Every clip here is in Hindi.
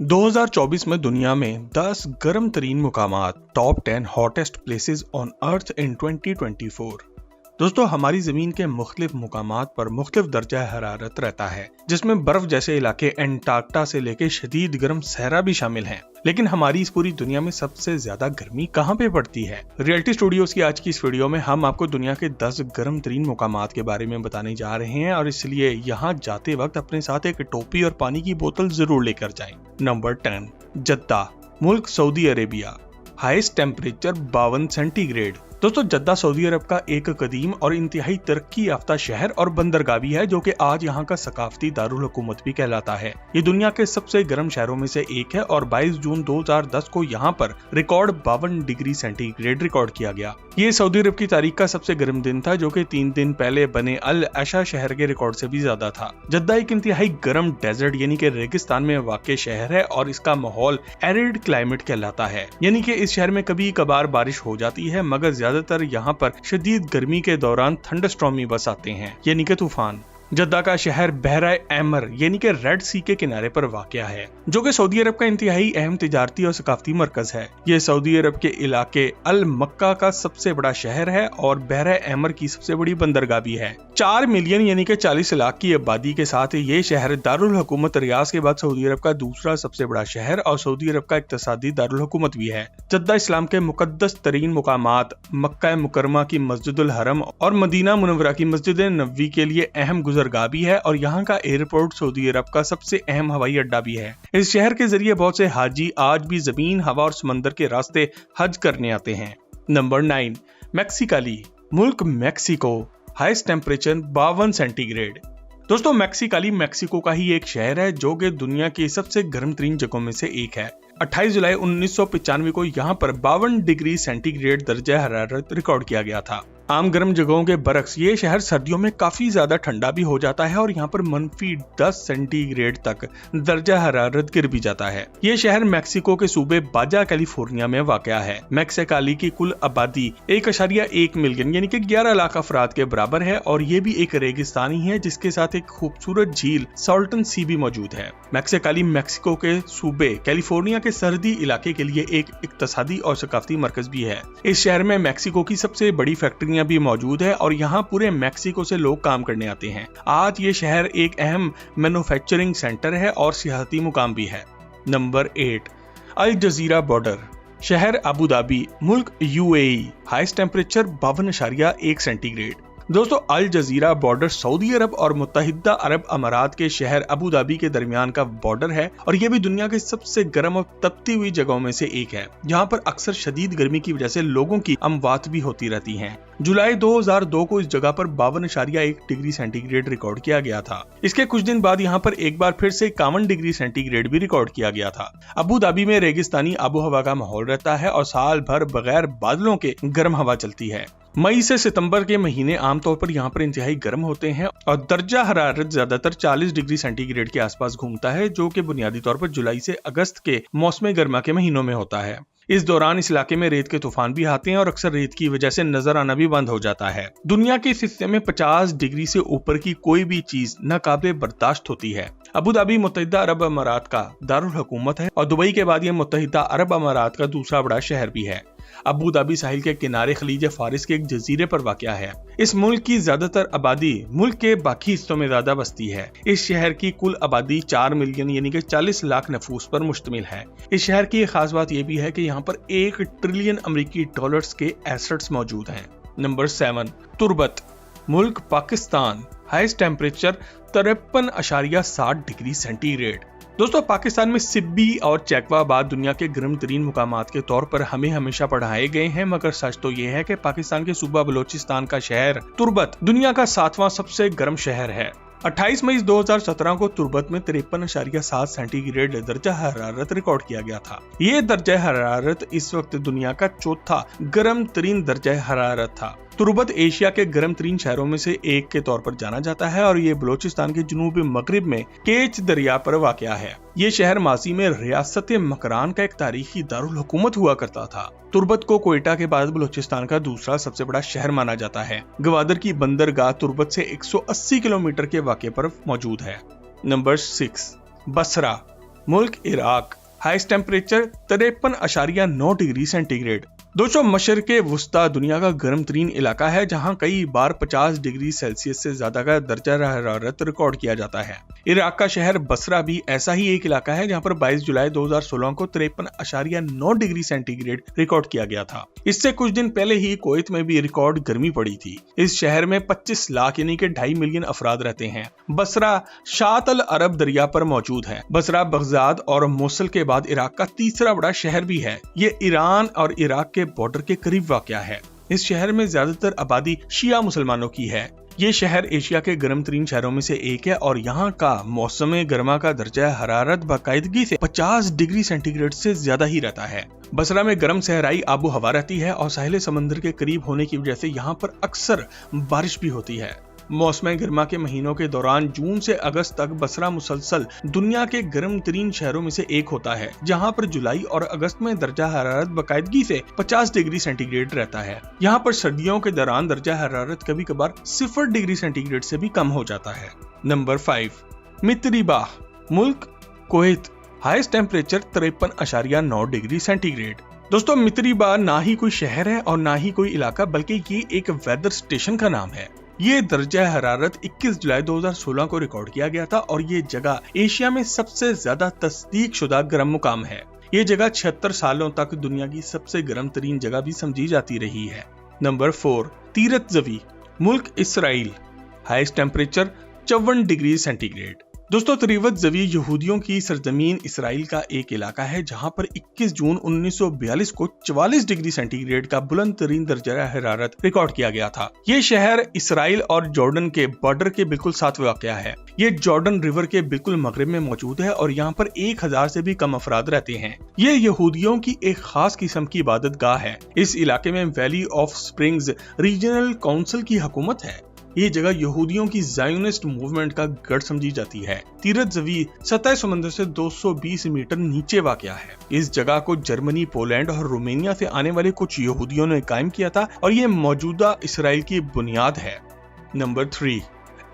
2024 में दुनिया में 10 गर्म तरीन मुकामात top 10 hottest places on earth in 2024। दोस्तों, हमारी जमीन के मुख्तलिफ मुकामात पर मुख्तलिफ दर्जा हरारत रहता है, जिसमें बर्फ जैसे इलाके एंटार्क्टिका से लेके शदीद गर्म सहरा भी शामिल हैं। लेकिन हमारी इस पूरी दुनिया में सबसे ज्यादा गर्मी कहाँ पे पड़ती है? रियलिटी स्टूडियोज की आज की इस वीडियो में हम आपको दुनिया के 10 गर्म तरीन मुकामात के बारे में बताने जा रहे हैं, और इसलिए यहाँ जाते वक्त अपने साथ एक टोपी और पानी की बोतल जरूर लेकर जाएं। नंबर 10, जद्दा, मुल्क Saudi Arabia. Highest temperature 52 centigrade. दोस्तों, जद्दा सऊदी अरब का एक कदीम और इंतहाई तरक्की याफ्ता शहर और बंदरगाह भी है, जो कि आज यहाँ का सकाफती दारुल हुकूमत भी कहलाता है। ये दुनिया के सबसे गर्म शहरों में से एक है और 22 जून 2010 को यहाँ पर रिकॉर्ड 52 डिग्री सेंटीग्रेड रिकॉर्ड किया गया। ये सऊदी अरब की तारीख का सबसे गर्म दिन था, जो कि 3 दिन पहले बने अल अशा शहर के रिकॉर्ड से भी ज्यादा था। जद्दा एक इंतहाई गर्म डेजर्ट यानी कि रेगिस्तान में वाक़ शहर है और इसका माहौल एरिड क्लाइमेट कहलाता है, यानी कि इस शहर में कभी कभार बारिश हो जाती है, मगर ज्यादातर यहाँ पर शदीद गर्मी के दौरान थंडरस्टॉर्म ही बस आते हैं, यानी कि तूफान। जद्दा का शहर बहरा एमर यानी कि रेड सी के किनारे पर वाक़या है, जो कि सऊदी अरब का इंतहाई अहम तिजारती और सकाफती मरकज है। ये सऊदी अरब के इलाके अल मक्का का सबसे बड़ा शहर है और बहरा एमर की सबसे बड़ी बंदरगाह भी है। 4 मिलियन यानी कि 40 लाख की आबादी के साथ ये शहर दारुल हुकूमत रियाज के बाद सऊदी अरब का दूसरा सबसे बड़ा शहर और सऊदी अरब का इक्तसादी दारुल हुकूमत भी है। जद्दा इस्लाम के मुकद्दस तरीन मुकामात मक्का मुकरमा की मस्जिदुल हरम और मदीना मुनव्वरा की मस्जिद नबवी के लिए अहम गुजरगाह भी है, और यहाँ का एयरपोर्ट सऊदी अरब का सबसे अहम हवाई अड्डा भी है। इस शहर के जरिए बहुत से हाजी आज भी जमीन, हवा और समंदर के रास्ते हज करने आते हैं। नंबर 9, मेक्सिकाली, मुल्क मेक्सिको। Highest temperature 52 centigrade. दोस्तों, मेक्सिकाली मेक्सिको का ही एक शहर है, जो कि दुनिया की सबसे गर्म तरीन जगहों में से एक है। 28 जुलाई 1995 को यहाँ पर 52 डिग्री सेंटीग्रेड दर्जा हरारत रिकॉर्ड किया गया था। आम गर्म जगहों के बरक्स ये शहर सर्दियों में काफी ज्यादा ठंडा भी हो जाता है और यहाँ पर -10 सेंटीग्रेड तक दर्जा हरारत गिर भी जाता है। ये शहर मेक्सिको के सूबे बाजा कैलिफोर्निया में वाक़या है। मेक्सिकाली की कुल आबादी 1.1 मिलियन यानी कि 11 लाख अफराद के बराबर है, और ये भी एक रेगिस्तान ही है, जिसके साथ एक खूबसूरत झील साल्टन सी भी मौजूद है। मेक्सिकाली मेक्सिको के सूबे कैलिफोर्निया के सर्दी इलाके के लिए एक इक्तसादी और सकाफती मरकज भी है। इस शहर में मेक्सिको की सबसे बड़ी फैक्ट्रियां भी मौजूद है और यहाँ पूरे मेक्सिको से लोग काम करने आते हैं। आज ये शहर एक अहम मैन्युफैक्चरिंग सेंटर है और सियाहती मुकाम भी है। नंबर 8, अल जजीरा बॉर्डर, शहर अबू धाबी, मुल्क यूएई। Highest temperature 52.1 centigrade. दोस्तों, अल जजीरा बॉर्डर सऊदी अरब और मुत्तहिदा अरब अमारात के शहर अबू धाबी के दरमियान का बॉर्डर है, और यह भी दुनिया के सबसे गर्म और तपती हुई जगहों में से एक है, जहां पर अक्सर शदीद गर्मी की वजह से लोगों की अमवात भी होती रहती हैं। जुलाई 2002 को इस जगह पर 52.1 डिग्री सेंटीग्रेड रिकॉर्ड किया गया था। इसके कुछ दिन बाद यहाँ पर एक बार फिर से 51 डिग्री सेंटीग्रेड भी रिकॉर्ड किया गया था। अबू धाबी में रेगिस्तानी आबो हवा का माहौल रहता है और साल भर बगैर बादलों के गर्म हवा चलती है। मई से सितंबर के महीने आमतौर पर यहाँ पर इंतहाई गर्म होते हैं और दर्जा हरारत ज्यादातर 40 डिग्री सेंटीग्रेड के आसपास घूमता है, जो कि बुनियादी तौर पर जुलाई से अगस्त के मौसम गर्मा के महीनों में होता है। इस दौरान इस इलाके में रेत के तूफान भी आते हैं और अक्सर रेत की वजह से नजर आना भी बंद हो जाता है। दुनिया के इस हिस्से में 50 डिग्री से ऊपर की कोई भी चीज नाकाबिले बर्दाश्त होती है। अबू धाबी मुत्तहिदा अरब अमारात का दारुल हुकूमत है और दुबई के बाद ये मुत्तहिदा अरब अमारात का दूसरा बड़ा शहर भी है। अबू धाबी साहिल के किनारे खलीज फारिस के एक जजीरे पर वाक़या है। इस मुल्क की ज्यादातर आबादी मुल्क के बाकी हिस्सों में ज्यादा बसती है। इस शहर की कुल आबादी 4 मिलियन यानी कि 40 लाख नफूस पर मुश्तमिल है। इस शहर की खास बात यह भी है कि यहाँ पर 1 ट्रिलियन अमेरिकी डॉलर्स के एसेट्स मौजूद हैं। नंबर 7, तुर्बत, मुल्क Pakistan. Highest temperature 53.60 degree centigrade. दोस्तों, पाकिस्तान में सिब्बी और चैकवाबाद दुनिया के गर्म तरीन मुकामात के तौर पर हमें हमेशा पढ़ाए गए हैं, मगर सच तो ये है कि पाकिस्तान के सूबा बलोचिस्तान का शहर तुर्बत दुनिया का 7वां सबसे गर्म शहर है। 28 मई 2017 को तुर्बत में 53.7 सेंटीग्रेड दर्जा हरारत रिकॉर्ड किया गया था। ये दर्जा हरारत इस वक्त दुनिया का चौथा गर्म तरीन दर्जा हरारत था। तुर्बत एशिया के गर्म तरीन शहरों में से एक के तौर पर जाना जाता है और ये बलोचिस्तान के जनूबी मगरिब में केच दरिया पर वाक़या है। ये शहर माजी में रियासत मकरान का एक तारीखी दारुल हुकूमत हुआ करता था। तुर्बत को कोयटा के बाद बलोचिस्तान का दूसरा सबसे बड़ा शहर माना जाता है। गवादर की बंदरगाह तुर्बत से 180 किलोमीटर के वाक़े पर मौजूद है। नंबर 6, बसरा, मुल्क Iraq, highest temperature 53.9 degree centigrade. दोस्तों मशरिक़े वुस्ता दुनिया का गर्म तरीन इलाका है जहां कई बार 50 डिग्री सेल्सियस से ज्यादा का दर्जा हरारत रिकॉर्ड किया जाता है। इराक का शहर बसरा भी ऐसा ही एक इलाका है जहां पर 22 जुलाई 2016 को 53.9 डिग्री सेंटीग्रेड रिकॉर्ड किया गया था। इससे कुछ दिन पहले ही कुवैत में भी रिकॉर्ड गर्मी पड़ी थी। इस शहर में 25 लाख यानी कि 2.5 मिलियन अफराद रहते हैं। बसरा शात अल अरब दरिया पर मौजूद है। बसरा बगदाद और मोसल के बाद इराक का तीसरा बड़ा शहर भी है। ये ईरान और इराक के बॉर्डर के करीब वाक़या है। इस शहर में ज्यादातर आबादी शिया मुसलमानों की है। ये शहर एशिया के गर्म तरीन शहरों में से एक है और यहाँ का मौसम गर्मा का दर्जा हरारत बाकायदगी से 50 डिग्री सेंटीग्रेड से ज्यादा ही रहता है। बसरा में गर्म सहराई आबो हवा रहती है और साहिल समंदर के करीब होने की वजह से यहाँ पर अक्सर बारिश भी होती है। मौसम गर्मा के महीनों के दौरान जून से अगस्त तक बसरा मुसलसल दुनिया के गर्म तरीन शहरों में से एक होता है, जहां पर जुलाई और अगस्त में दर्जा हरारत बाकायदगी से 50 डिग्री सेंटीग्रेड रहता है। यहां पर सर्दियों के दौरान दर्जा हरारत कभी कभार 0 डिग्री सेंटीग्रेड से भी कम हो जाता है। नंबर 5, मित्रिबा, मुल्क Kuwait, highest temperature 53.9 degree centigrade. दोस्तों मित्रिबा ना ही कोई शहर है और ना ही कोई इलाका, बल्कि ये एक वेदर स्टेशन का नाम है। ये दर्जा हरारत 21 जुलाई 2016 को रिकॉर्ड किया गया था और ये जगह एशिया में सबसे ज्यादा तस्दीक शुदा गर्म मुकाम है। ये जगह 76 सालों तक दुनिया की सबसे गर्म तरीन जगह भी समझी जाती रही है। नंबर 4, तीरथ ज़वी, मुल्क Israel, highest temperature 54 degree centigrade. दोस्तों तीरथ ज़वी यहूदियों की सरजमीन इसराइल का एक इलाका है जहां पर 21 जून 1942 को 44 डिग्री सेंटीग्रेड का बुलंद तरीन दर्जा हरारत रिकॉर्ड किया गया था। ये शहर इसराइल और जॉर्डन के बॉर्डर के बिल्कुल साथ वाक़या है। ये जॉर्डन रिवर के बिल्कुल मगरिब में मौजूद है और यहाँ पर 1000 से भी कम अफराद रहते हैं। ये यहूदियों की एक खास किस्म की इबादत गाह है। इस इलाके में valley of springs regional council की हुकूमत है। ये जगह यहूदियों की ज़ायोनिस्ट मूवमेंट का गढ़ समझी जाती है। तीरथ ज़वी सतह समंदर से 220 मीटर नीचे वाक़या है। इस जगह को जर्मनी, पोलैंड और रोमानिया से आने वाले कुछ यहूदियों ने कायम किया था और ये मौजूदा इसराइल की बुनियाद है। नंबर 3,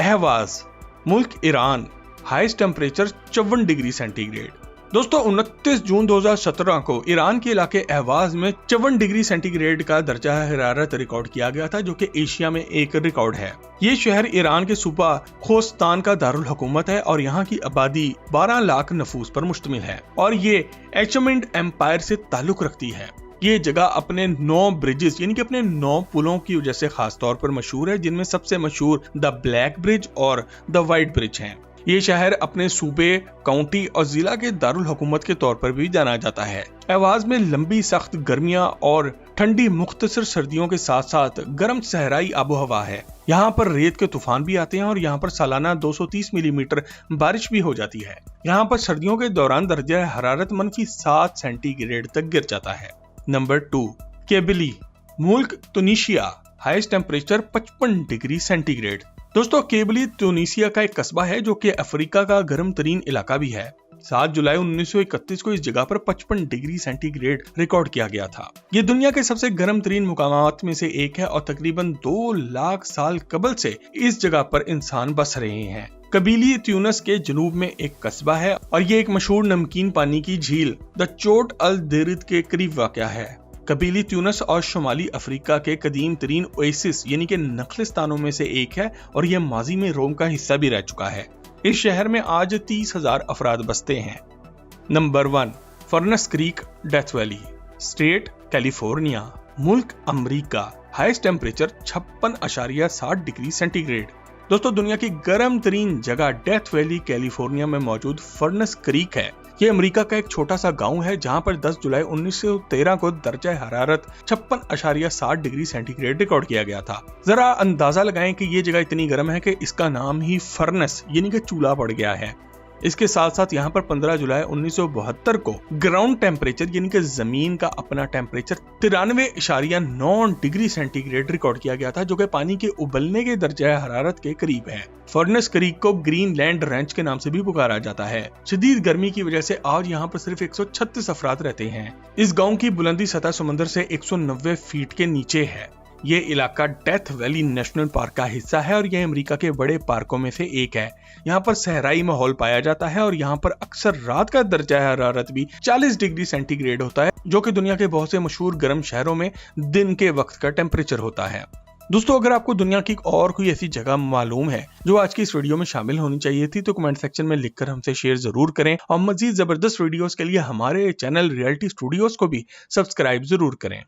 अहवाज, मुल्क Iran, highest temperature 54 degree centigrade. दोस्तों 29 जून 2017 को ईरान के इलाके अहवाज में 54 डिग्री सेंटीग्रेड का दर्जा हरारत रिकॉर्ड किया गया था, जो कि एशिया में एक रिकॉर्ड है। ये शहर ईरान के सूबा खोस्तान का दारुल हुकूमत है और यहाँ की आबादी 12 लाख नफूस पर मुश्तमिल है और ये एचमेंट एम्पायर से ताल्लुक रखती है। ये जगह अपने 9 ब्रिजेस यानी कि अपने 9 पुलों की वजह से खास तौर पर मशहूर है, जिनमें सबसे मशहूर द ब्लैक ब्रिज और द व्हाइट ब्रिज हैं। ये शहर अपने सूबे, काउंटी और जिला के दारुल हुकूमत के तौर पर भी जाना जाता है। अहवाज में लंबी सख्त गर्मियां और ठंडी मुख्तसर सर्दियों के साथ साथ गर्म सहराई आबो हवा है। यहाँ पर रेत के तूफान भी आते हैं और यहाँ पर सालाना 230 मिलीमीटर बारिश भी हो जाती है। यहाँ पर सर्दियों के दौरान दर्जा हरारत -7 सेंटीग्रेड तक गिर जाता है। नंबर 2, केबली, मुल्क Tunisia, highest temperature 55 degree centigrade. दोस्तों केबली तुनीसिया का एक कस्बा है जो कि अफ्रीका का गर्म तरीन इलाका भी है। 7 जुलाई 1931 को इस जगह पर 55 डिग्री सेंटीग्रेड रिकॉर्ड किया गया था। ये दुनिया के सबसे गर्म तरीन मुकामात में से एक है और तकरीबन 2 लाख साल कबल से इस जगह पर इंसान बस रहे हैं। कबीली ट्यूनस के जनूब में एक कस्बा है और ये एक मशहूर नमकीन पानी की झील द चोट अल देरिद के करीब वाक़या है। कबीली ट्यूनस और शुमाली अफ्रीका के कदीम तरीन ओएसिस यानी कि नखलिस्तानों में से एक है और यह माजी में रोम का हिस्सा भी रह चुका है। इस शहर में आज 30,000 अफराद बसते हैं। Number 1, furnace creek, death valley, state California, मुल्क अमरीका, हाईएस्ट टेम्परेचर 56.7 डिग्री सेंटीग्रेड। दोस्तों दुनिया की गर्म तरीन जगह डेथ वैली कैलिफोर्निया में मौजूद फर्नस क्रीक है। ये अमेरिका का एक छोटा सा गांव है जहां पर 10 जुलाई 1913 को दर्जा हरारत 56.7 डिग्री सेंटीग्रेड रिकॉर्ड किया गया था। जरा अंदाजा लगाएं कि ये जगह इतनी गर्म है कि इसका नाम ही फर्नस यानी कि चूल्हा पड़ गया है। इसके साथ साथ यहाँ पर 15 जुलाई 1972 को ग्राउंड टेम्परेचर यानी कि जमीन का अपना टेम्परेचर 93.9 डिग्री सेंटीग्रेड रिकॉर्ड किया गया था, जो कि पानी के उबलने के दर्जा हरारत के करीब है। फर्नस क्रीक को ग्रीनलैंड रेंच के नाम से भी पुकारा जाता है। शदीद गर्मी की वजह से आज यहाँ पर सिर्फ 136 अफराद रहते हैं। इस गाँव की बुलंदी सतह समुद्र से 190 फीट के नीचे है। ये इलाका डेथ वैली नेशनल पार्क का हिस्सा है और यह अमेरिका के बड़े पार्कों में से एक है। यहाँ पर सहराई माहौल पाया जाता है और यहाँ पर अक्सर रात का दर्जा हरारत भी 40 डिग्री सेंटीग्रेड होता है, जो कि दुनिया के बहुत से मशहूर गर्म शहरों में दिन के वक्त का टेम्परेचर होता है। दोस्तों, अगर आपको दुनिया की और कोई ऐसी जगह मालूम है जो आज की इस वीडियो में शामिल होनी चाहिए थी, तो कमेंट सेक्शन में लिखकर हमसे शेयर जरूर करें और मजीद जबरदस्त वीडियोस के लिए हमारे चैनल रियलिटी स्टूडियोज को भी सब्सक्राइब जरूर करें।